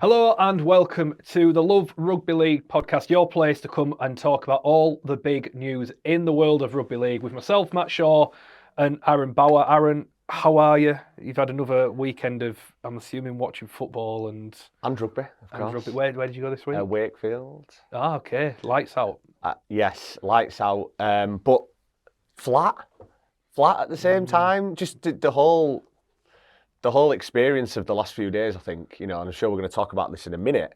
Hello and welcome to the Love Rugby League podcast, your place to come and talk about all the big news in the world of rugby league with myself, Matt Shaw, and Aaron Bauer. Aaron, how are you? You've had another weekend of, I'm assuming, watching football and rugby, of course. Rugby. Where did you go this week? Wakefield. Ah, okay. Lights out. Yes, lights out, but flat at the same time. Just the whole experience of the last few days, I think, and I'm sure we're going to talk about this in a minute.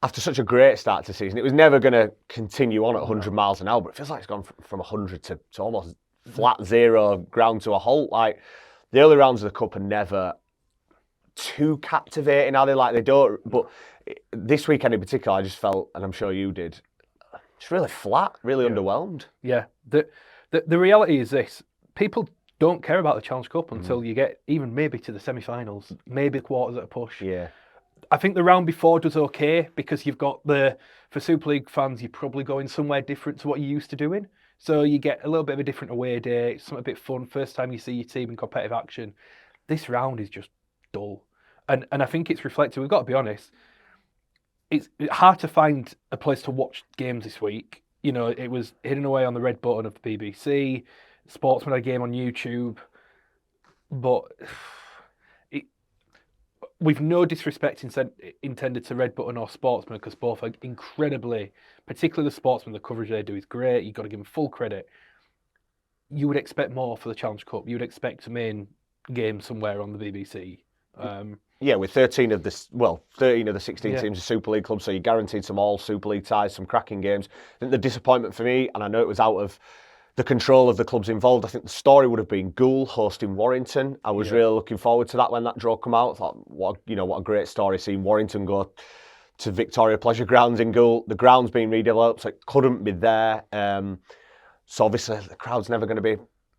After such a great start to the season, it was never going to continue on at 100 miles an hour, but it feels like it's gone from 100 to almost flat zero, ground to a halt. Like, the early rounds of the Cup are never too captivating, are they? Like, they don't, but this weekend in particular, I just felt, and I'm sure you did, just really flat, really underwhelmed. Yeah. The reality is this: people don't care about the Challenge Cup until you get even maybe to the semi-finals, maybe quarters at a push. Yeah. I think the round before does okay because you've got for Super League fans, you're probably going somewhere different to what you're used to doing. So you get a little bit of a different away day, something a bit fun, first time you see your team in competitive action. This round is just dull. And I think it's reflected, we've got to be honest, it's hard to find a place to watch games this week. It was hidden away on the red button of the BBC, Sportsman had a game on YouTube, but with no disrespect intended to Red Button or Sportsman, because both are incredibly, particularly the Sportsman, the coverage they do is great. You've got to give them full credit. You would expect more for the Challenge Cup. You would expect a main game somewhere on the BBC. Yeah, with 13 of the 16 teams of Super League clubs, so you're guaranteed some all Super League ties, some cracking games. I think the disappointment for me, and I know it was out of the control of the clubs involved, I think the story would have been Goole hosting Warrington. I was really looking forward to that when that draw come out. I thought, what a great story, seeing Warrington go to Victoria Pleasure Grounds in Goole. The ground's been redeveloped, so it couldn't be there. So obviously the crowd's never going to be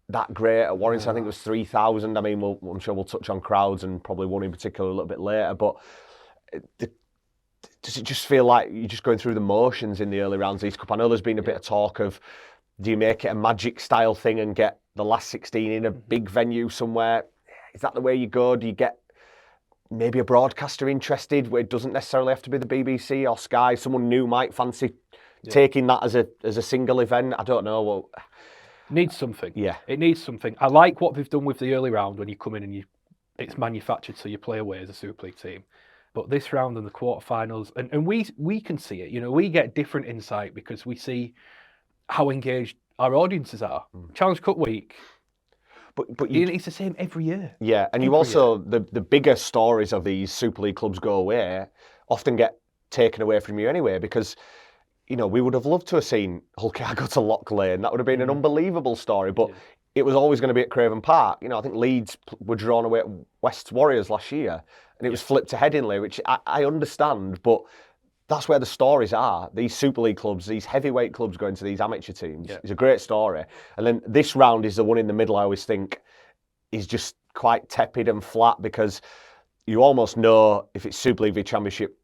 that great at Warrington. I think it was 3,000. I mean, I'm sure we'll touch on crowds and probably one in particular a little bit later, but does it just feel like you're just going through the motions in the early rounds of East Cup? I know there's been a bit of talk of, do you make it a magic style thing and get the last 16 in a big venue somewhere? Is that the way you go? Do you get maybe a broadcaster interested where it doesn't necessarily have to be the BBC or Sky? Someone new might fancy taking that as a single event. I don't know. Well, needs something. Yeah. It needs something. I like what they've done with the early round when you come in and it's manufactured so you play away as a Super League team. But this round and the quarterfinals, and we can see it. We get different insight because we see how engaged our audiences are. Challenge Cup week, but it's the same every year. Yeah, and the bigger stories of these Super League clubs go away often get taken away from you anyway, because we would have loved to have seen Hull go to Loch Lane. That would have been an unbelievable story, but it was always going to be at Craven Park. I think Leeds were drawn away at West Warriors last year, and it was flipped to Headingley, which I understand, but that's where the stories are. These Super League clubs, these heavyweight clubs going to these amateur teams is a great story. And then this round is the one in the middle I always think is just quite tepid and flat, because you almost know if it's Super League v Championship,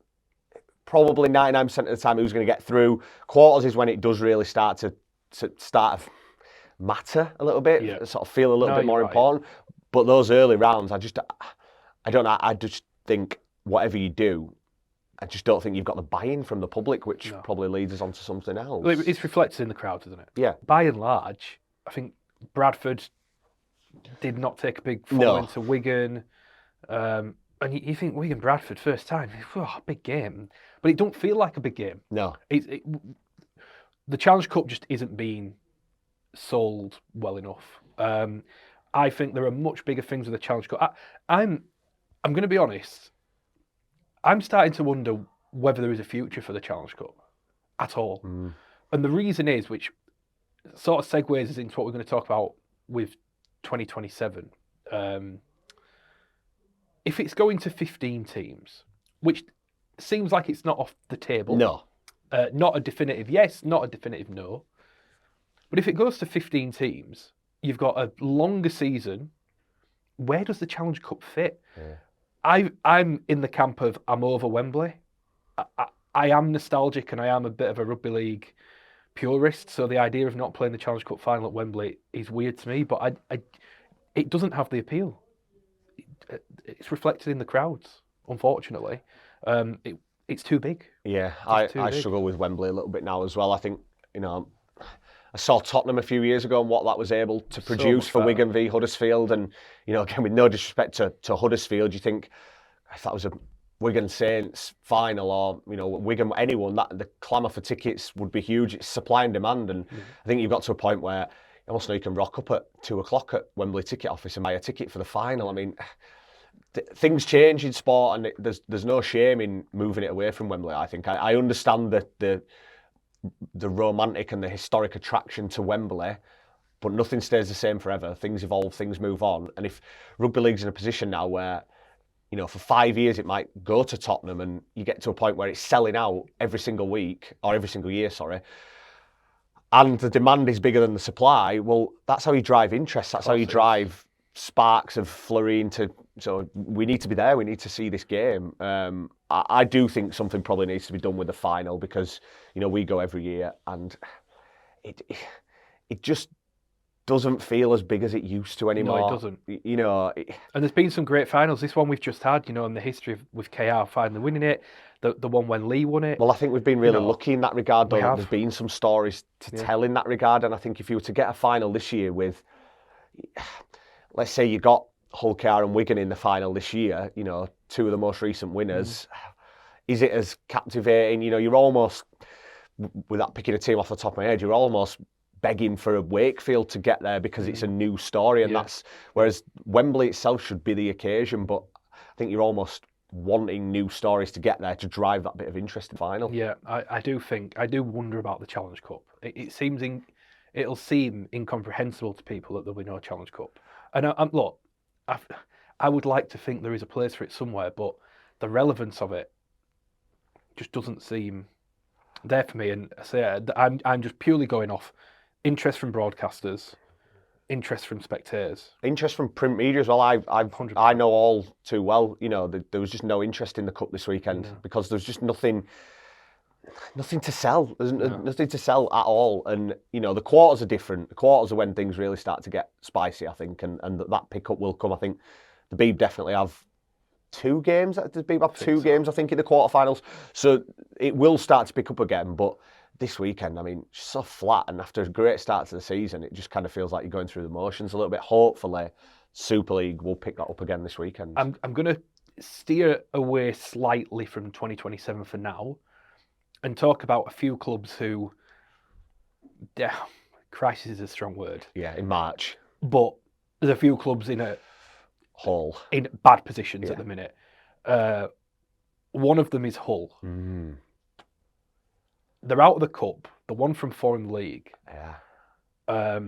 probably 99% of the time who's going to get through. Quarters is when it does really start to matter a little bit, sort of feel a little bit more important. But those early rounds, I don't know, I just think whatever you do, I just don't think you've got the buy-in from the public, which probably leads us on to something else. Well, it's reflected in the crowd, isn't it? Yeah. By and large, I think Bradford did not take a big following to Wigan. And you think Wigan-Bradford first time, big game. But it don't feel like a big game. No. The Challenge Cup just isn't being sold well enough. I think there are much bigger things with the Challenge Cup. I'm going to be honest. I'm starting to wonder whether there is a future for the Challenge Cup at all. And the reason is, which sort of segues us into what we're going to talk about with 2027. If it's going to 15 teams, which seems like it's not off the table. No. Not a definitive yes, not a definitive no. But if it goes to 15 teams, you've got a longer season. Where does the Challenge Cup fit? Yeah. I'm in the camp of I'm over Wembley. I am nostalgic and I am a bit of a rugby league purist, so the idea of not playing the Challenge Cup final at Wembley is weird to me, but it doesn't have the appeal. It's reflected in the crowds, unfortunately. It's too big. Yeah, Just too I big. struggle with Wembley a little bit now as well. I think, I saw Tottenham a few years ago and what that was able to So produce much for better. Wigan v Huddersfield. And, again, with no disrespect to Huddersfield, you think if that was a Wigan Saints final or, Wigan, anyone, that the clamour for tickets would be huge. It's supply and demand. And I think you've got to a point where you almost know you can rock up at 2:00 at Wembley ticket office and buy a ticket for the final. I mean, things change in sport, and there's no shame in moving it away from Wembley. I think I understand the romantic and the historic attraction to Wembley, but nothing stays the same forever. Things evolve, things move on, and if rugby league's in a position now where for 5 years it might go to Tottenham, and you get to a point where it's selling out every single week or every single year, and the demand is bigger than the supply. Well, that's how you drive interest. That's how you drive sparks of flurry into. So we need to be there. We need to see this game. I do think something probably needs to be done with the final because we go every year and it just doesn't feel as big as it used to anymore. No, it doesn't. And there's been some great finals. This one we've just had, in the history with KR finally winning it. The one when Lee won it. Well, I think we've been really lucky in that regard, though. There's been some stories to tell in that regard, and I think if you were to get a final this year with, let's say you got Hull KR and Wigan in the final this year, two of the most recent winners, is it as captivating? You're almost, without picking a team off the top of my head, you're almost begging for a Wakefield to get there because it's a new story, and that's, whereas Wembley itself should be the occasion, but I think you're almost wanting new stories to get there to drive that bit of interest in the final. Yeah, I do wonder about the Challenge Cup. It'll seem incomprehensible to people that there'll be no Challenge Cup. And look, I would like to think there is a place for it somewhere, but the relevance of it just doesn't seem there for me. And I say I'm just purely going off interest from broadcasters, interest from spectators, interest from print media as well. I know all too well. There was just no interest in the cup this weekend because there's just nothing to sell. There's nothing to sell at all. And the quarters are different. The quarters are when things really start to get spicy, I think, and that pickup will come. I think the Beeb definitely have 2 games. Does Beeb have 2 games? I think in the quarterfinals. So it will start to pick up again, but. This weekend, I mean, so flat, and after a great start to the season, it just kind of feels like you're going through the motions a little bit. Hopefully, Super League will pick that up again this weekend. I'm going to steer away slightly from 2027 for now, and talk about a few clubs who, crisis is a strong word. Yeah, in March. But there's a few clubs in bad positions at the minute. One of them is Hull. They're out of the cup. The one from 4 in the league. Yeah.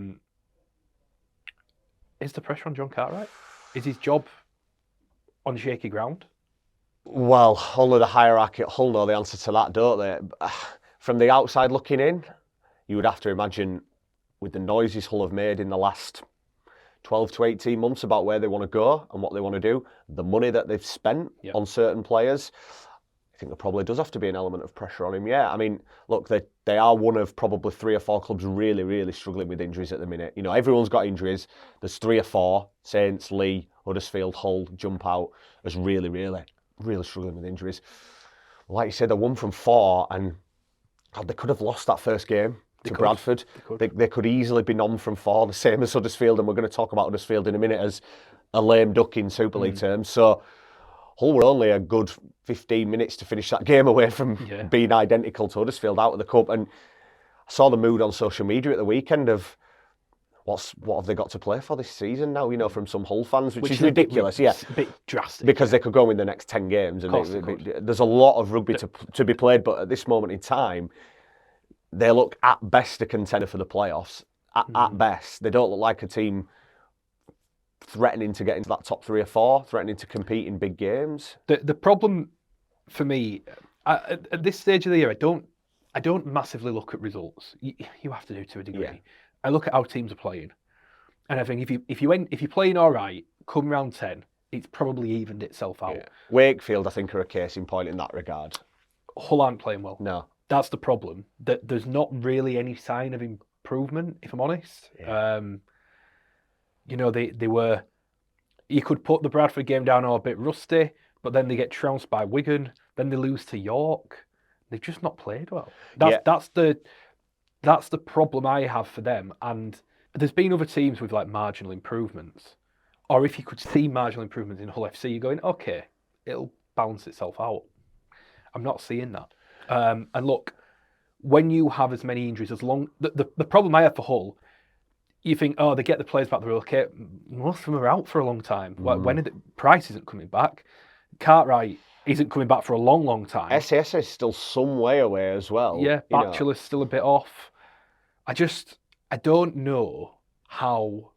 Is the pressure on John Cartwright? Is his job on shaky ground? Well, only the hierarchy at Hull know the answer to that, don't they? From the outside looking in, you would have to imagine with the noises Hull have made in the last 12 to 18 months about where they want to go and what they want to do, the money that they've spent on certain players, I think there probably does have to be an element of pressure on him. Yeah, I mean, look, they are one of probably 3 or 4 clubs really, really struggling with injuries at the minute. Everyone's got injuries. There's 3 or 4, Saints, Lee, Huddersfield, Hull, jump out as really, really, really struggling with injuries. Like you said, they won from 4 and they could have lost that first game to Bradford. They could easily be non from 4, the same as Huddersfield, and we're going to talk about Huddersfield in a minute as a lame duck in Super League terms. So Hull were only a good 15 minutes to finish that game away from being identical to Huddersfield out of the cup. And I saw the mood on social media at the weekend of what have they got to play for this season now, from some Hull fans, which is ridiculous. A bit drastic. Because they could go and win the next 10 games. And there's a lot of rugby to be played, but at this moment in time, they look at best a contender for the playoffs. At best. They don't look like a team threatening to get into that top 3 or 4, threatening to compete in big games. The problem for me at this stage of the year, I don't massively look at results. You have to do to a degree. Yeah. I look at how teams are playing, and I think if you're playing all right, come round 10, it's probably evened itself out. Yeah. Wakefield, I think, are a case in point in that regard. Hull aren't playing well. No, that's the problem. That there's not really any sign of improvement, if I'm honest. Yeah. They were. You could put the Bradford game down a bit rusty, but then they get trounced by Wigan. Then they lose to York. They've just not played well. Yeah. That's the problem I have for them. And there's been other teams with like marginal improvements, or if you could see marginal improvements in Hull FC, you're going, okay, it'll balance itself out. I'm not seeing that. And look, when you have as many injuries, the problem I have for Hull, you think, oh, they get the players back, they're okay. Most of them are out for a long time. When Price isn't coming back, Cartwright isn't coming back for a long, long time. SAS is still some way away as well. Yeah, Bachelor's still a bit off. I don't know how.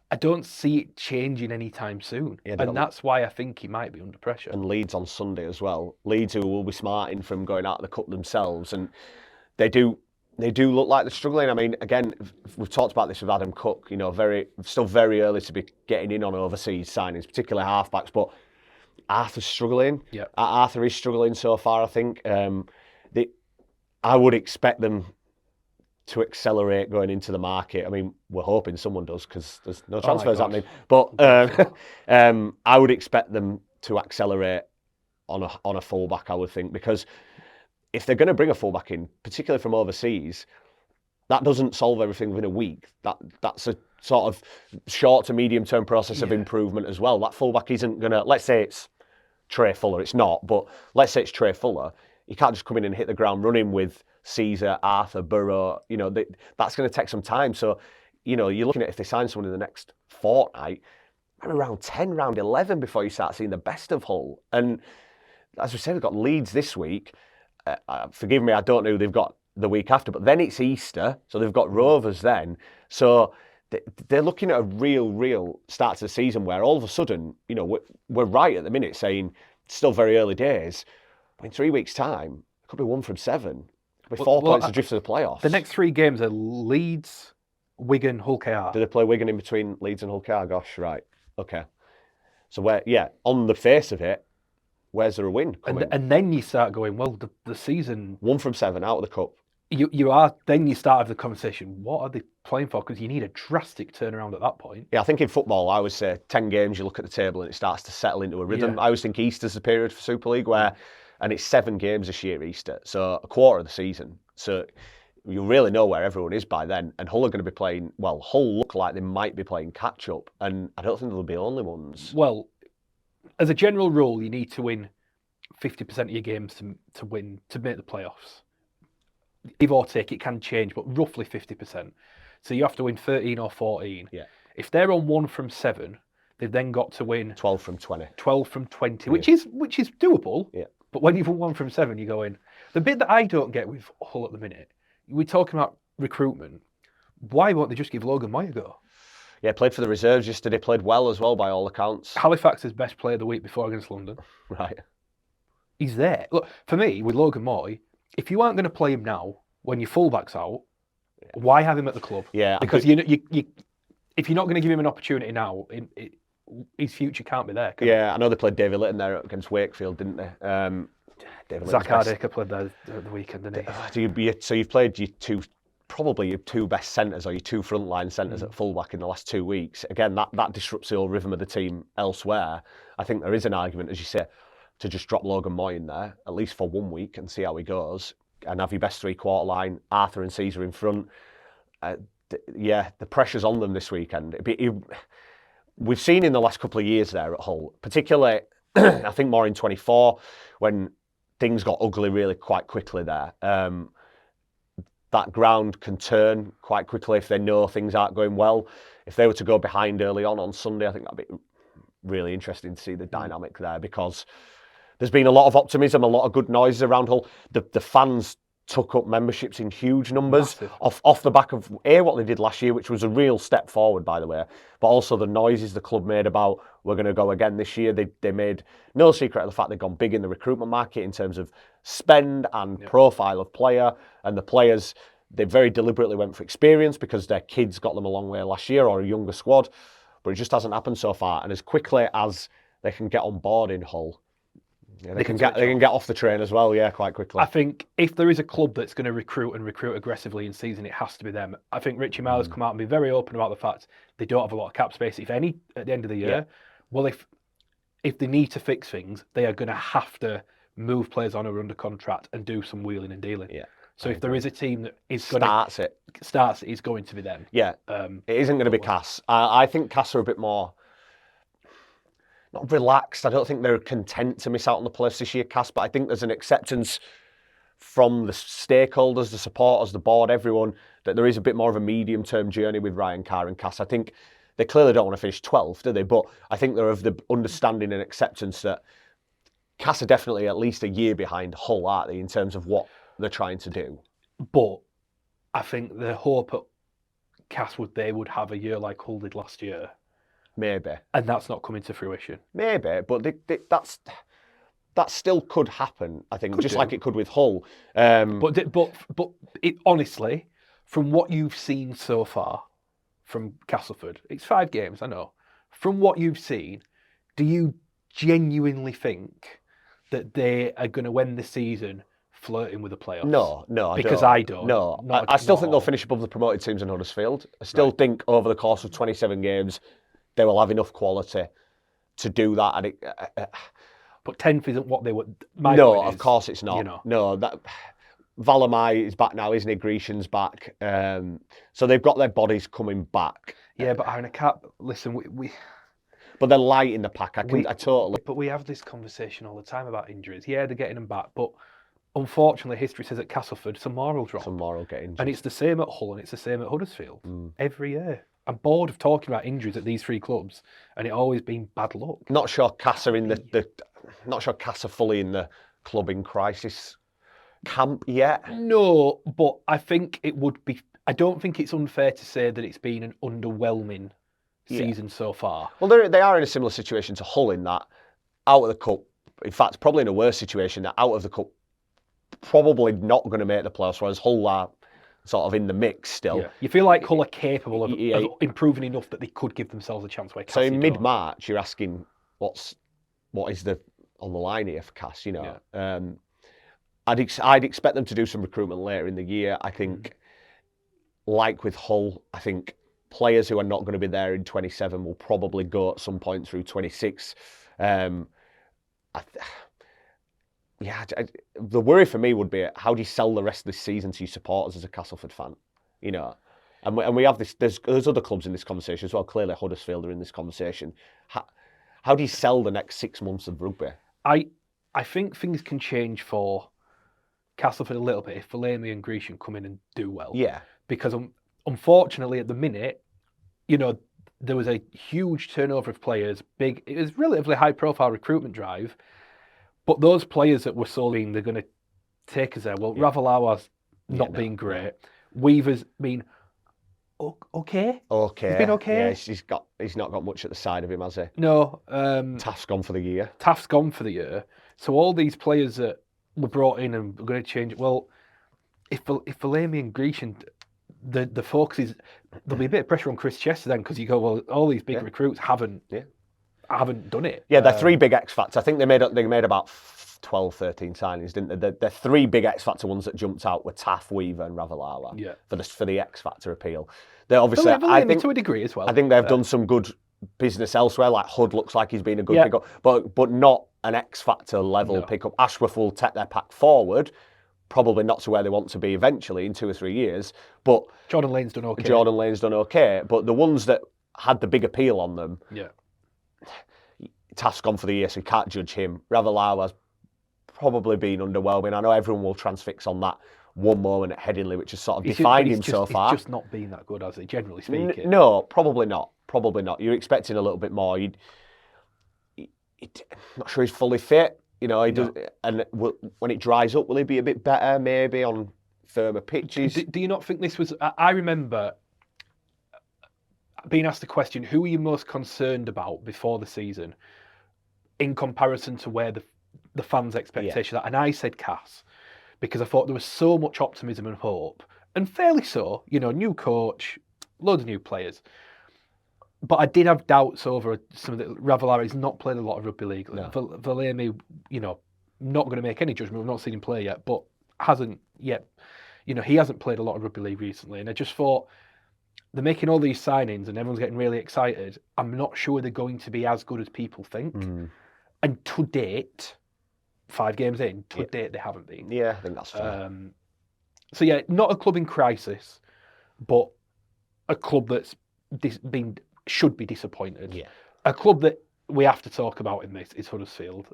I don't see it changing anytime soon. Yeah, and that's why I think he might be under pressure. And Leeds on Sunday as well. Leeds, who will be smarting from going out of the cup themselves, and they do look like they're struggling. I mean, again, we've talked about this with Adam Cook. Still very early to be getting in on overseas signings, particularly halfbacks. But Arthur's struggling. Yeah, Arthur is struggling so far. I think I would expect them to accelerate going into the market. I mean, we're hoping someone does because there's no transfers happening. But I would expect them to accelerate on a fullback, I would think, because if they're going to bring a fullback in, particularly from overseas, that doesn't solve everything within a week. That's a sort of short to medium term process of improvement as well. That fullback isn't going to, let's say it's Trey Fuller, it's not, but let's say it's Trey Fuller, you can't just come in and hit the ground running with Caesar, Arthur, Burrow. That's going to take some time. So, you're looking at if they sign someone in the next fortnight, maybe round 10, round 11 before you start seeing the best of Hull. And as we said, we've got Leeds this week. Forgive me, I don't know who they've got the week after, but then it's Easter, so they've got Rovers then. So they're looking at a real start to the season where all of a sudden, we're right at the minute saying it's still very early days. But in 3 weeks' time, it could be 1 from 7. With 4 points adrift to the playoffs. The next 3 games are Leeds, Wigan, Hull KR. Do they play Wigan in between Leeds and Hull KR? Gosh, right. Okay. So, on the face of it, where's there a win coming? And then you start going, well, the season... 1 from 7 out of the cup. Then you start having the conversation, what are they playing for? Because you need a drastic turnaround at that point. Yeah, I think in football, I always say 10 games, you look at the table and it starts to settle into a rhythm. Yeah. I always think Easter's the period for Super League where... And it's 7 games this year, Easter, so a quarter of the season. So you really know where everyone is by then. And Hull are going to be playing, Hull look like they might be playing catch-up. And I don't think they'll be the only ones. Well, as a general rule, you need to win 50% of your games to make the playoffs. Give or take, it can change, but roughly 50%. So you have to win 13 or 14. Yeah. If they're on 1 from 7, they've then got to win 12 from 20. 12 from 20, which is doable. Yeah. But when you've won 1 from 7, you go in. The bit that I don't get with Hull at the minute, we're talking about recruitment. Why won't they just give Logan Moy a go? Yeah, played for the reserves yesterday, played well as well by all accounts. Halifax's best player of the week before against London. Right. He's there. Look, for me, with Logan Moy, if you aren't going to play him now, when your fullback's out, why have him at the club? Yeah. Because if you're not going to give him an opportunity now, his future can't be there. I know they played David Litton there against Wakefield, didn't they? Zach Hardaker played there at the weekend, didn't he? So you've played your two best centres or your 2 frontline centres at fullback in the last 2 weeks. Again, that disrupts the whole rhythm of the team elsewhere. I think there is an argument, as you say, to just drop Logan Moy in there, at least for 1 week, and see how he goes, and have your best 3-quarter line, Arthur and Caesar in front. The pressure's on them this weekend. We've seen in the last couple of years there at Hull, particularly, I think more in 24, when things got ugly really quite quickly there. That ground can turn quite quickly if they know things aren't going well. If they were to go behind early on Sunday, I think that'd be really interesting to see the dynamic there, because there's been a lot of optimism, a lot of good noises around Hull. The fans took up memberships in huge numbers off the back of what they did last year, which was a real step forward, by the way, but also the noises the club made about we're going to go again this year. They made no secret of the fact they've gone big in the recruitment market in terms of spend and profile of player, and the players, they very deliberately went for experience because their kids got them a long way last year, or a younger squad, but it just hasn't happened so far. And as quickly as they can get on board in Hull, they can get off the train as well, quite quickly. I think if there is a club that's going to recruit aggressively in season, it has to be them. I think Richie Myers come out and be very open about the fact they don't have a lot of cap space, if any, at the end of the year. Yeah. Well, if they need to fix things, they are going to have to move players on who are under contract and do some wheeling and dealing. Yeah. So if there is a team that is going starts it, it's going to be them. Yeah. It isn't going to be Cass. I think Cass are a bit more, not relaxed. I don't think they're content to miss out on the playoffs this year, Cass, but I think there's an acceptance from the stakeholders, the supporters, the board, everyone, that there is a bit more of a medium-term journey with Ryan Carr and Cass. I think they clearly don't want to finish 12th, do they? But I think they're of the understanding and acceptance that Cass are definitely at least a year behind Hull, aren't they, in terms of what they're trying to do. But I think the hope at Cass they would have a year like Hull did last year. Maybe. And that's not coming to fruition. Maybe, but that still could happen, I think, just like it could with Hull. But it, honestly, from what you've seen so far from Castleford, it's 5 games, I know. From what you've seen, do you genuinely think that they are going to end the season flirting with the playoffs? No, because I don't. No, I still think they'll finish above the promoted teams in Huddersfield. I still think over the course of 27 games, they will have enough quality to do that. And but 10th isn't what they were. No, of course it's not. You know. No, that Valamai is back now, isn't he? Grecian's back. So they've got their bodies coming back. Yeah, but Aaron, I can't listen. We but they're light in the pack. I totally. But we have this conversation all the time about injuries. Yeah, they're getting them back, but unfortunately, history says at Castleford, some more will drop. Some more will get injured. And it's the same at Hull and it's the same at Huddersfield every year. I'm bored of talking about injuries at these 3 clubs, and it always been bad luck. Not sure Cass are in not sure Cass are fully in the club in crisis camp yet. No, but I think it would be. I don't think it's unfair to say that it's been an underwhelming season so far. Well, they are in a similar situation to Hull in that out of the cup. In fact, probably in a worse situation. That out of the cup, probably not going to make the playoffs, whereas Hull are sort of in the mix still. Yeah. You feel like Hull are capable of improving enough that they could give themselves a chance. So in mid-March, you're asking what is on the line here for Cass? You know, I'd expect them to do some recruitment later in the year. I think, like with Hull, I think players who are not going to be there in 27 will probably go at some point through 26. The worry for me would be how do you sell the rest of this season to your supporters as a Castleford fan, you know? And we have this. There's other clubs in this conversation as well. Clearly, Huddersfield are in this conversation. How do you sell the next 6 months of rugby? I think things can change for Castleford a little bit if Valemi and Grecian come in and do well. Yeah. Because unfortunately, at the minute, you know, there was a huge turnover of players. It was relatively high-profile recruitment drive. But those players that were sold, they're going to take us there. Well, Ravalawa's not been great. Weaver's been okay. Okay. He's been okay. Yeah, he's not got much at the side of him, has he? No. Taft's gone for the year. So all these players that were brought in and are going to change. Well, if Valemi and Grecian, the focus is there'll be a bit of pressure on Chris Chester then because you go, well, all these big recruits haven't done it. Yeah, they're 3 big X factors. I think they made about 12, 13 signings, didn't they? They're 3 big X factor ones that jumped out were Taft, Weaver, and Ravalawa. Yeah. For the X factor appeal. They're obviously, I think, to a degree as well. I think they've done some good business elsewhere. Like Hud looks like he's been a good pickup, but not an X factor level pickup. Ashworth will take their pack forward. Probably not to where they want to be eventually in 2 or 3 years. But Jordan Lane's done okay. But the ones that had the big appeal on them. Yeah. Taft's gone for the year, so you can't judge him. Ravalawa's probably been underwhelming. I know everyone will transfix on that one moment at Headingley, which has sort of defined him so far. He's just not been that good, has he, generally speaking? No, probably not. You're expecting a little bit more. Not sure he's fully fit. You know, he does. And when it dries up, will he be a bit better, maybe, on firmer pitches? Do you not think this was... I remember being asked the question, who are you most concerned about before the season in comparison to where the fans' expectations are? And I said Cass, because I thought there was so much optimism and hope, and fairly so, you know, new coach, loads of new players. But I did have doubts over some of the... Ravalary's not played a lot of rugby league. No. Valemi, you know, not going to make any judgment. We've not seen him play yet, but hasn't yet... You know, he hasn't played a lot of rugby league recently. And I just thought, they're making all these signings and everyone's getting really excited. I'm not sure they're going to be as good as people think. And to date, 5 games in, to date they haven't been. Yeah, I think that's fair. So yeah, not a club in crisis, but a club that's should be disappointed. Yeah. A club that we have to talk about in this is Huddersfield.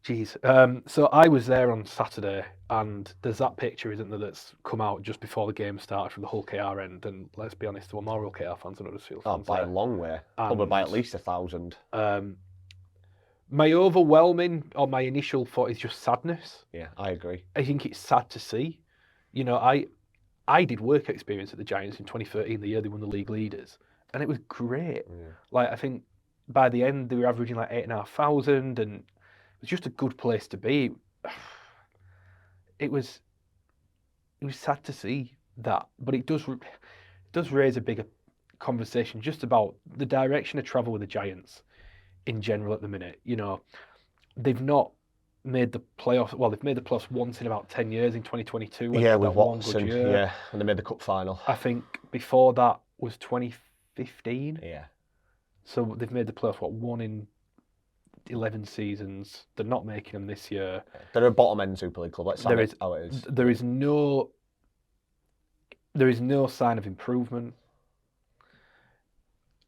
So I was there on Saturday, and there's that picture, isn't there, that's come out just before the game started from the Hull KR end. And let's be honest, there were more Hull KR fans than Huddersfield fans. By a long way. Probably by at least 1,000. My overwhelming, or my initial thought is just sadness. Yeah, I agree. I think it's sad to see. You know, I did work experience at the Giants in 2013, the year they won the league leaders, and it was great. Yeah. Like, I think by the end they were averaging like 8,500, and it was just a good place to be. It was sad to see that, but it does raise a bigger conversation just about the direction of travel with the Giants in general at the minute. You know, they've not made the playoffs. Well, they've made the playoffs once in about 10 years in 2022. Yeah, with Watson. Yeah, and they made the cup final. I think before that was 2015. Yeah. So they've made the playoffs, one in 11 seasons. They're not making them this year. They're a bottom end Super League club. Let's say how it is. There is no sign of improvement.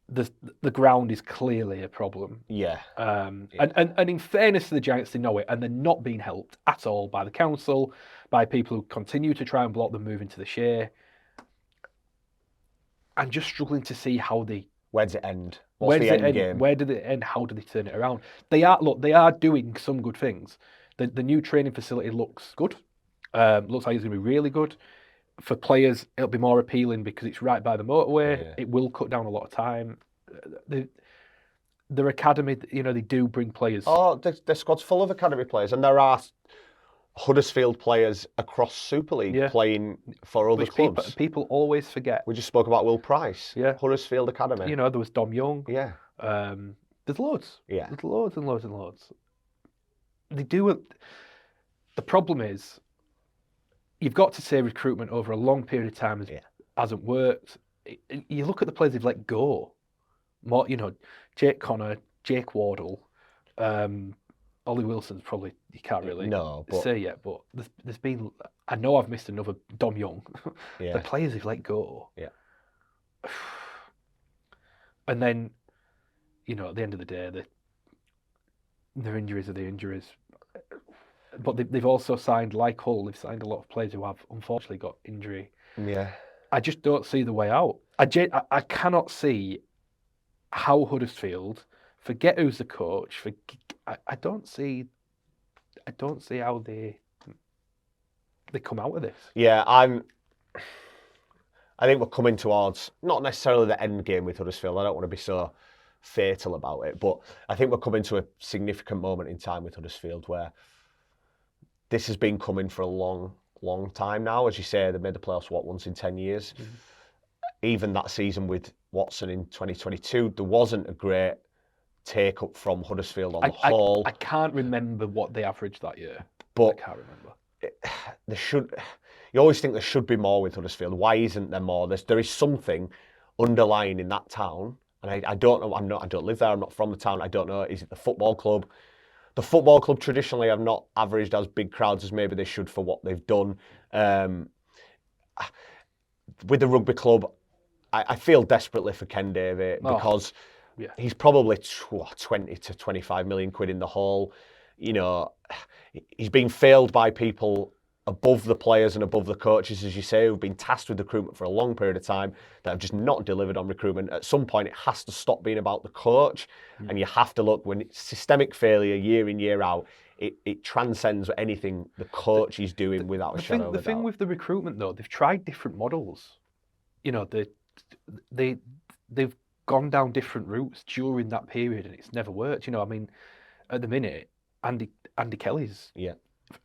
The ground is clearly a problem. Yeah. And in fairness to the Giants, they know it, and they're not being helped at all by the council, by people who continue to try and block them moving to the Shea. I'm just struggling to see how they. Where does it end? What's the end game? Where do they end? How do they turn it around? They are doing some good things. The new training facility looks good. Looks like it's going to be really good. For players, it'll be more appealing because it's right by the motorway. Yeah. It will cut down a lot of time. Their academy, you know, they do bring players. Oh, their squad's full of academy players, and there are Huddersfield players across Super League playing for other clubs. People always forget. We just spoke about Will Price. Yeah. Huddersfield Academy. You know, there was Dom Young. Yeah. There's loads. Yeah. There's loads and loads and loads. They do it. The problem is, you've got to say recruitment over a long period of time hasn't worked. You look at the players they've let go. More, you know, Jake Connor, Jake Wardle, Ollie Wilson's probably, you can't really say yet, but there's been, I know I've missed another Dom Young. The players they've let go. Yeah. And then, you know, at the end of the day, their injuries are the injuries. But they've also signed, like Hull, they've signed a lot of players who have unfortunately got injury. Yeah. I just don't see the way out. I cannot see how Huddersfield, forget who's the coach, I don't see how they come out of this. Yeah, I think we're coming towards, not necessarily the end game with Huddersfield. I don't want to be so fatal about it, but I think we're coming to a significant moment in time with Huddersfield where this has been coming for a long, long time now. As you say, they made the playoffs, once in 10 years. Mm-hmm. Even that season with Watson in 2022, there wasn't a great take-up from Huddersfield on the whole. I can't remember what they averaged that year. But I can't remember. You always think there should be more with Huddersfield. Why isn't there more? There is something underlying in that town, and I don't know. I don't live there. I'm not from the town. I don't know. Is it the football club? The football club traditionally have not averaged as big crowds as maybe they should for what they've done. With the rugby club, I feel desperately for Ken Davey because he's probably 20 to 25 million quid in the hole. You know, he's been failed by people above the players and above the coaches, as you say, who've been tasked with recruitment for a long period of time that have just not delivered on recruitment. At some point, it has to stop being about the coach, and you have to look, when it's systemic failure year in, year out, it transcends anything the coach is doing without a shadow of a doubt. The thing with the recruitment, though, they've tried different models. You know, they've gone down different routes during that period, and it's never worked. You know, I mean, at the minute, Andy Kelly's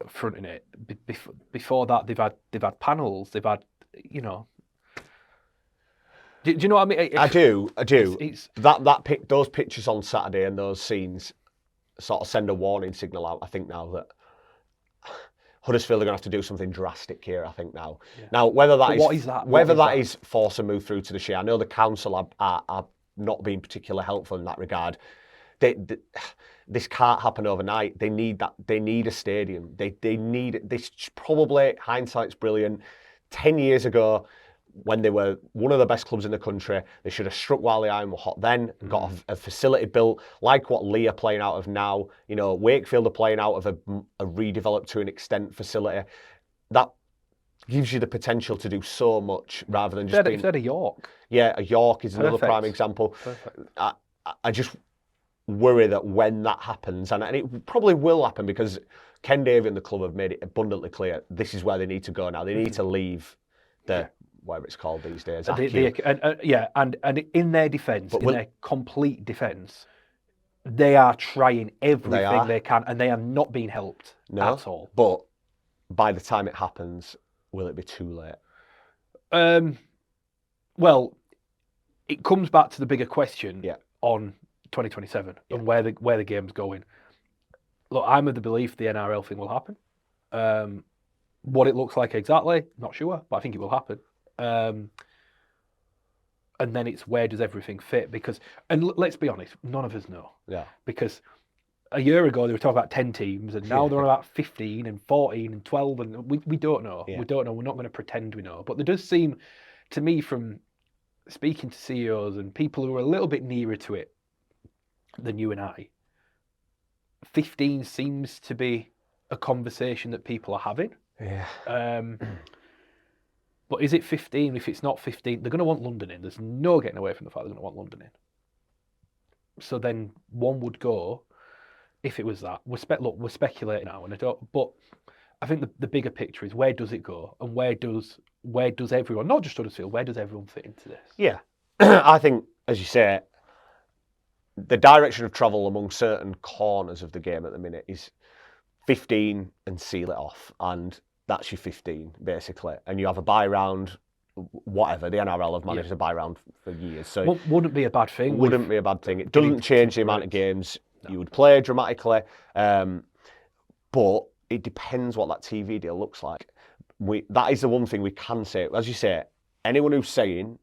fronting it. Before that, they've had panels. They've had, you know. Do you know what I mean? I do. Those pictures on Saturday and those scenes sort of send a warning signal out. I think now that Huddersfield are going to have to do something drastic here. I think now. Yeah. Now whether that is force a move through to the Shea. I know the council are not being particularly helpful in that regard. this can't happen overnight. They need that. They need a stadium. They need this. Probably hindsight's brilliant. 10 years ago, when they were one of the best clubs in the country, they should have struck while the iron was hot then, got a facility built like what Lee are playing out of now. You know, Wakefield are playing out of a redeveloped to an extent facility. That gives you the potential to do so much rather than just If they had a York. Yeah, a York is another Perfect. prime example. Perfect. I just worry that when that happens, and it probably will happen because Ken Davey and the club have made it abundantly clear this is where they need to go now. They need to leave whatever it's called these days. And in their defence, their complete defence, they are trying everything they can, and they are not being helped at all. But by the time it happens, will it be too late? Well, it comes back to the bigger question on 2027 and where the game's going. Look, I'm of the belief the NRL thing will happen. What it looks like exactly, not sure, but I think it will happen. And then it's where does everything fit? Let's be honest, none of us know. Yeah. Because a year ago they were talking about 10 teams, and now they're on about 15 and 14 and 12, and we don't know. Yeah. We don't know. We're not going to pretend we know. But there does seem, to me, from speaking to CEOs and people who are a little bit nearer to it than you and I, 15 seems to be a conversation that people are having. Yeah. But is it 15? If it's not 15, they're going to want London in. There's no getting away from the fact they're going to want London in. So then one would go, if it was that, we're speculating now, and but I think the bigger picture is where does it go, and where does everyone, not just Huddersfield, where does everyone fit into this? Yeah, I think, as you say, the direction of travel among certain corners of the game at the minute is 15 and seal it off, and that's your 15 basically, and you have a bye round, whatever. The NRL have managed a bye round for years, so wouldn't be a bad thing. Wouldn't be a bad thing. It doesn't change the amount of games you would play dramatically, but it depends what that TV deal looks like. That is the one thing we can say. As you say, anyone who's saying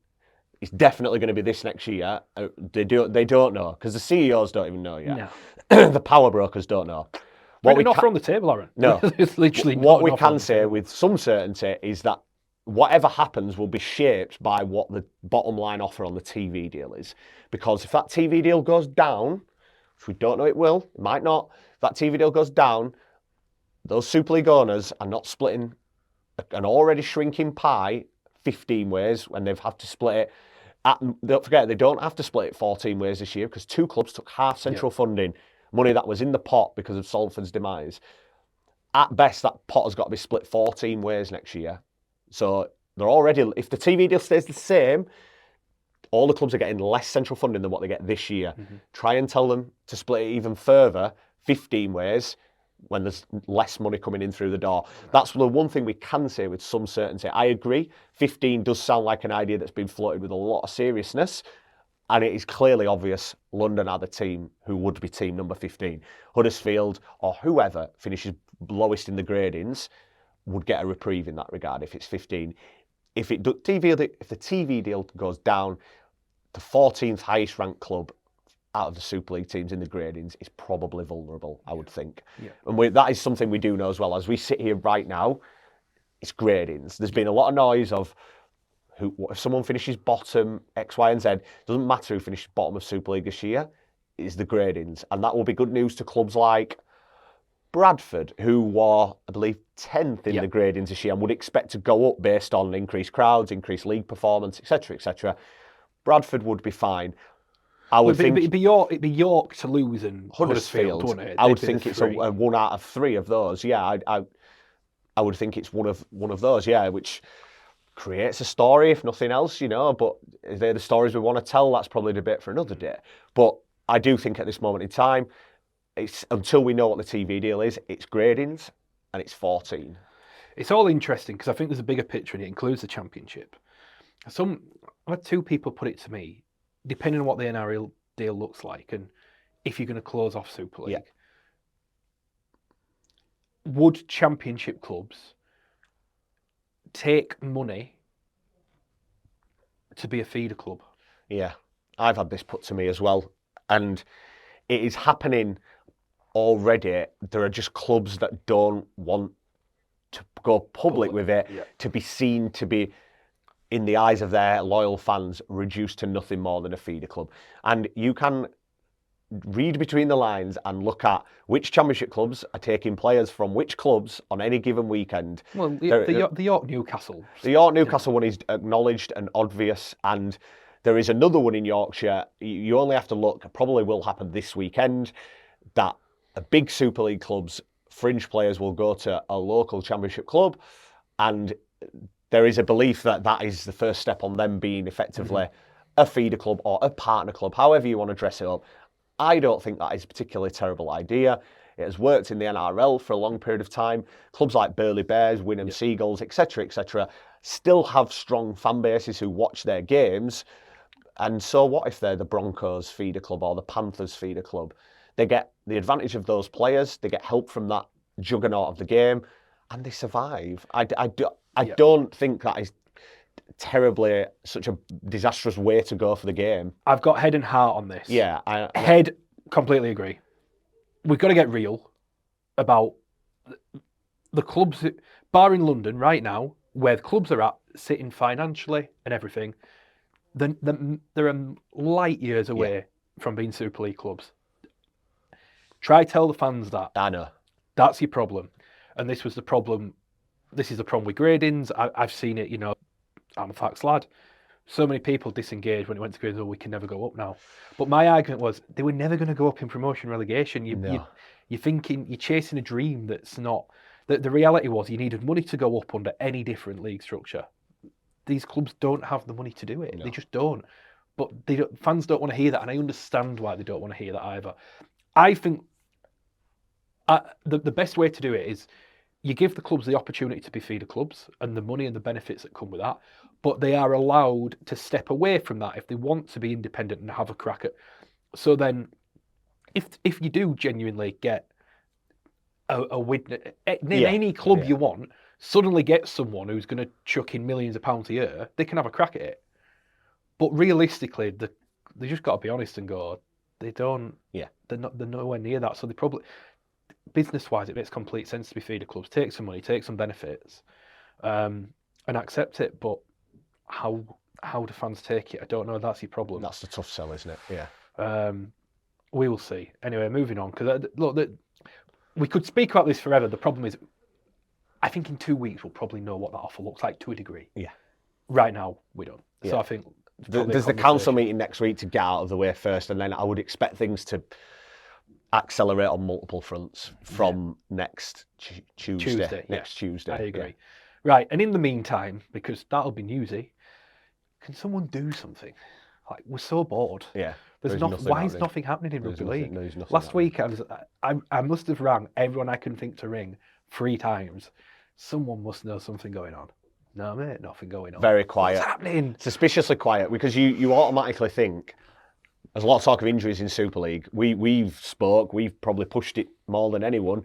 it's definitely going to be this next year, they don't know, because the CEOs don't even know yet. No. The power brokers don't know. What an offer on the table, Aaron. No, it's literally what we can say with some certainty is that whatever happens will be shaped by what the bottom line offer on the TV deal is. Because if that TV deal goes down, which we don't know it will, it might not, if that TV deal goes down, those Super League owners are not splitting an already shrinking pie 15 ways when they've had to split it. Don't forget, they don't have to split it 14 ways this year because two clubs took half central funding, money that was in the pot because of Salford's demise. At best, that pot has got to be split 14 ways next year. So they're already, if the TV deal stays the same, all the clubs are getting less central funding than what they get this year. Mm-hmm. Try and tell them to split it even further, 15 ways, when there's less money coming in through the door. That's the one thing we can say with some certainty. I agree, 15 does sound like an idea that's been floated with a lot of seriousness, and it is clearly obvious London are the team who would be team number 15. Huddersfield or whoever finishes lowest in the gradings would get a reprieve in that regard if it's 15. If the TV deal goes down, the 14th highest ranked club out of the Super League teams in the gradings is probably vulnerable, I would think. Yeah. And that is something we do know as well. As we sit here right now, it's gradings. There's been a lot of noise of if someone finishes bottom, X, Y, and Z, doesn't matter who finishes bottom of Super League this year, it's the gradings. And that will be good news to clubs like Bradford, who were, I believe, 10th in the gradings this year and would expect to go up based on increased crowds, increased league performance, etc., etc. Bradford would be fine. It'd be York to lose and Huddersfield, wouldn't it? I would think it's a 1 out of 3 of those. Yeah, I would think it's one of those. Yeah, which creates a story, if nothing else, you know. But if they're the stories we want to tell, that's probably a debate for another day. But I do think at this moment in time, it's until we know what the TV deal is, it's gradings and it's 14. It's all interesting because I think there's a bigger picture and it includes the Championship. I've had 2 people put it to me, depending on what the NRL deal looks like and if you're going to close off Super League, would Championship clubs take money to be a feeder club? Yeah, I've had this put to me as well. And it is happening already. There are just clubs that don't want to go public with it, to be seen to be, in the eyes of their loyal fans, reduced to nothing more than a feeder club. And you can read between the lines and look at which Championship clubs are taking players from which clubs on any given weekend. Well, the York Newcastle. The York Newcastle one is acknowledged and obvious, and there is another one in Yorkshire. You only have to look, probably will happen this weekend, that a big Super League club's fringe players will go to a local Championship club, and there is a belief that that is the first step on them being effectively a feeder club or a partner club, however you want to dress it up. I don't think that is a particularly terrible idea. It has worked in the NRL for a long period of time. Clubs like Burley Bears, Wynnum Seagulls, etc., still have strong fan bases who watch their games. And so what if they're the Broncos feeder club or the Panthers feeder club? They get the advantage of those players, they get help from that juggernaut of the game, and they survive. I don't think that is terribly such a disastrous way to go for the game. I've got head and heart on this. Yeah. Head, completely agree. We've got to get real about the clubs, bar in London right now, where the clubs are at, sitting financially and everything. They're light years away from being Super League clubs. Try tell the fans that. I know. That's your problem. And this was the problem. This is the problem with gradings. I've seen it, I'm a facts lad. So many people disengaged when it went to gradings, we can never go up now. But my argument was they were never going to go up in promotion relegation. You're thinking, you're chasing a dream that's not. The reality was you needed money to go up under any different league structure. These clubs don't have the money to do it. No. They just don't. But fans don't want to hear that, and I understand why they don't want to hear that either. I think the best way to do it is you give the clubs the opportunity to be feeder clubs and the money and the benefits that come with that, but they are allowed to step away from that if they want to be independent and have a crack at. So then, if you do genuinely get a win, any club you want, suddenly get someone who's going to chuck in millions of pounds a year, they can have a crack at it. But realistically, they just got to be honest and go, they don't. Yeah, they're nowhere near that. So they probably, business-wise, it makes complete sense to be feeder clubs. Take some money, take some benefits, and accept it. But how do fans take it? I don't know. That's your problem. That's the tough sell, isn't it? Yeah. We will see. Anyway, moving on, because look, we could speak about this forever. The problem is, I think in 2 weeks we'll probably know what that offer looks like to a degree. Yeah. Right now we don't. Yeah. So I think there's the council meeting next week to get out of the way first, and then I would expect things to accelerate on multiple fronts from next Tuesday. Next Tuesday. I agree. Yeah. Right, and in the meantime, because that'll be newsy, can someone do something? Like, we're so bored. Yeah. Why is nothing happening in rugby league? Last week I must have rang everyone I can think to ring 3 times. Someone must know something going on. No, mate, nothing going on. Very quiet. What's happening? Suspiciously quiet, because you automatically think, there's a lot of talk of injuries in Super League. We've probably pushed it more than anyone.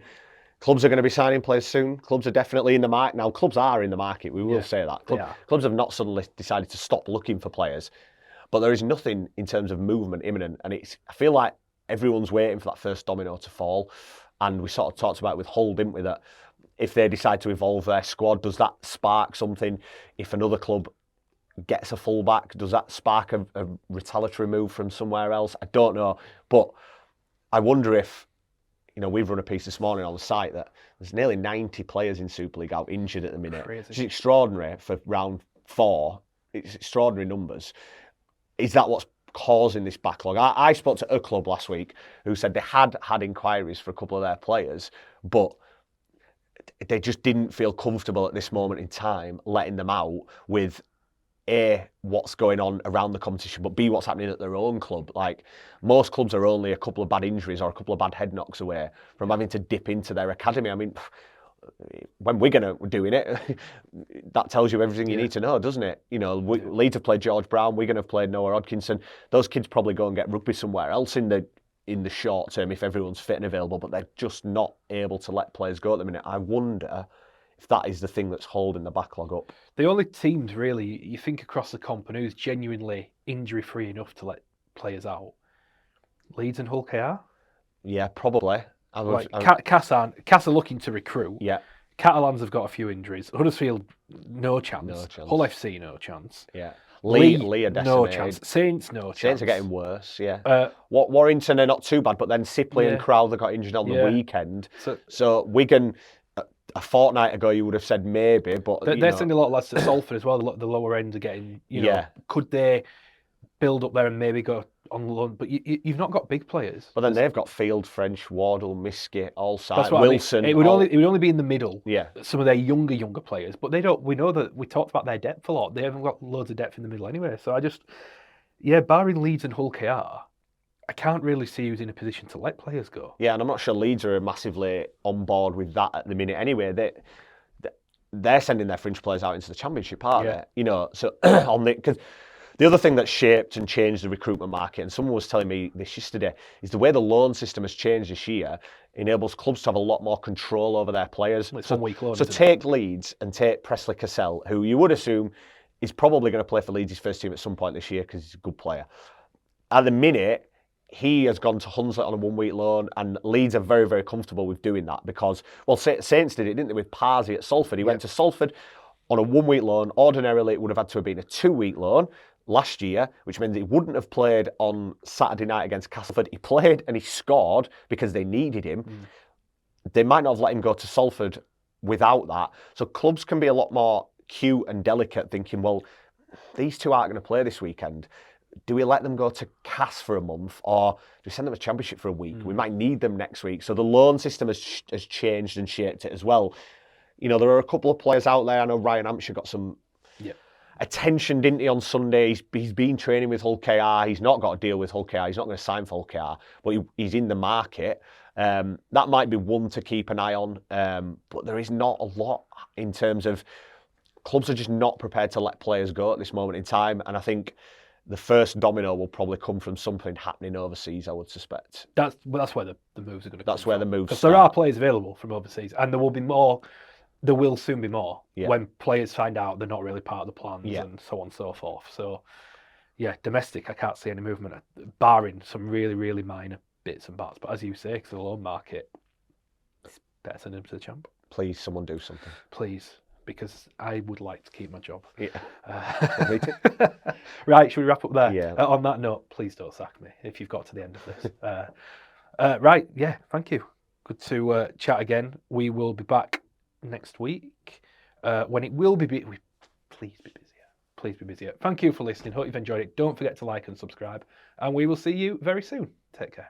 Clubs are going to be signing players soon. Clubs are definitely in the market. Now, clubs are in the market, we will say that. Clubs have not suddenly decided to stop looking for players. But there is nothing in terms of movement imminent. And I feel like everyone's waiting for that first domino to fall. And we sort of talked about it with Hull, didn't we, that if they decide to evolve their squad, does that spark something? If another club gets a fullback, does that spark a retaliatory move from somewhere else? I don't know. But I wonder if, we've run a piece this morning on the site that there's nearly 90 players in Super League out injured at the minute. Crazy. It's extraordinary for round 4. It's extraordinary numbers. Is that what's causing this backlog? I spoke to a club last week who said they had inquiries for a couple of their players, but they just didn't feel comfortable at this moment in time letting them out with A, what's going on around the competition, but B, what's happening at their own club. Like, most clubs are only a couple of bad injuries or a couple of bad head knocks away from having to dip into their academy. I mean, when Wigan are doing it, that tells you everything you need to know, doesn't it? Leeds have played George Brown, Wigan have played Noah Hodkinson. Those kids probably go and get rugby somewhere else in the short term if everyone's fit and available, but they're just not able to let players go at the minute. I wonder if that is the thing that's holding the backlog up. The only teams, really, you think across the comp and who's genuinely injury-free enough to let players out, Leeds and Hull KR? Yeah, probably. Casa are looking to recruit. Yeah. Catalans have got a few injuries. Huddersfield, no chance. No chance. Hull FC, no chance. Yeah. Lee are decimated. no chance. Saints, no chance. Saints are getting worse, yeah. Warrington are not too bad, but then Sipley and Crowther got injured on the weekend. So Wigan, a fortnight ago, you would have said maybe, but they're sending a lot of lads to Salford as well. The lower end are getting, could they build up there and maybe go on loan? But you've not got big players. But then they've got Field, French, Wardle, Miskett, all sides. Wilson. I mean. It would only be in the middle. Yeah. Some of their younger players, but they don't. We know that we talked about their depth a lot. They haven't got loads of depth in the middle anyway. So barring Leeds and Hull KR, I can't really see who's in a position to let players go. Yeah, and I'm not sure Leeds are massively on board with that at the minute anyway. They're sending their fringe players out into the Championship, aren't they? So because the other thing that shaped and changed the recruitment market, and someone was telling me this yesterday, is the way the loan system has changed this year enables clubs to have a lot more control over their players. It's 1 week loan. So take Leeds and take Presley Cassell, who you would assume is probably going to play for Leeds' first team at some point this year because he's a good player. At the minute, he has gone to Hunslet on a 1 week loan, and Leeds are very, very comfortable with doing that because, Saints did it, didn't they, with Parsi at Salford. He went to Salford on a 1 week loan. Ordinarily, it would have had to have been a 2 week loan last year, which means he wouldn't have played on Saturday night against Castleford. He played and he scored because they needed him. They might not have let him go to Salford without that. So clubs can be a lot more cute and delicate, thinking, well, these two aren't going to play this weekend. Do we let them go to Cass for a month, or do we send them a Championship for a week? We might need them next week. So the loan system has changed and shaped it as well. There are a couple of players out there. I know Ryan Hampshire got some attention, didn't he, on Sunday? He's been training with Hull KR. He's not got a deal with Hull KR. He's not going to sign for Hull KR, but he's in the market. That might be one to keep an eye on. But there is not a lot in terms of clubs are just not prepared to let players go at this moment in time. And I think the first domino will probably come from something happening overseas, I would suspect. That's where the moves are going to come. That's where the moves because there are players available from overseas, and there will be more. There will soon be more when players find out they're not really part of the plans and so on and so forth. So, domestic, I can't see any movement, barring some really, really minor bits and bats. But as you say, because the loan market, it's better send him to the champ. Please, someone do something. Please, because I would like to keep my job. Yeah. Me too. Right, should we wrap up there? Yeah. On that note, please don't sack me if you've got to the end of this. Right, thank you. Good to chat again. We will be back next week when it will be please be busier. Thank you for listening. Hope you've enjoyed it. Don't forget to like and subscribe, and we will see you very soon. Take care.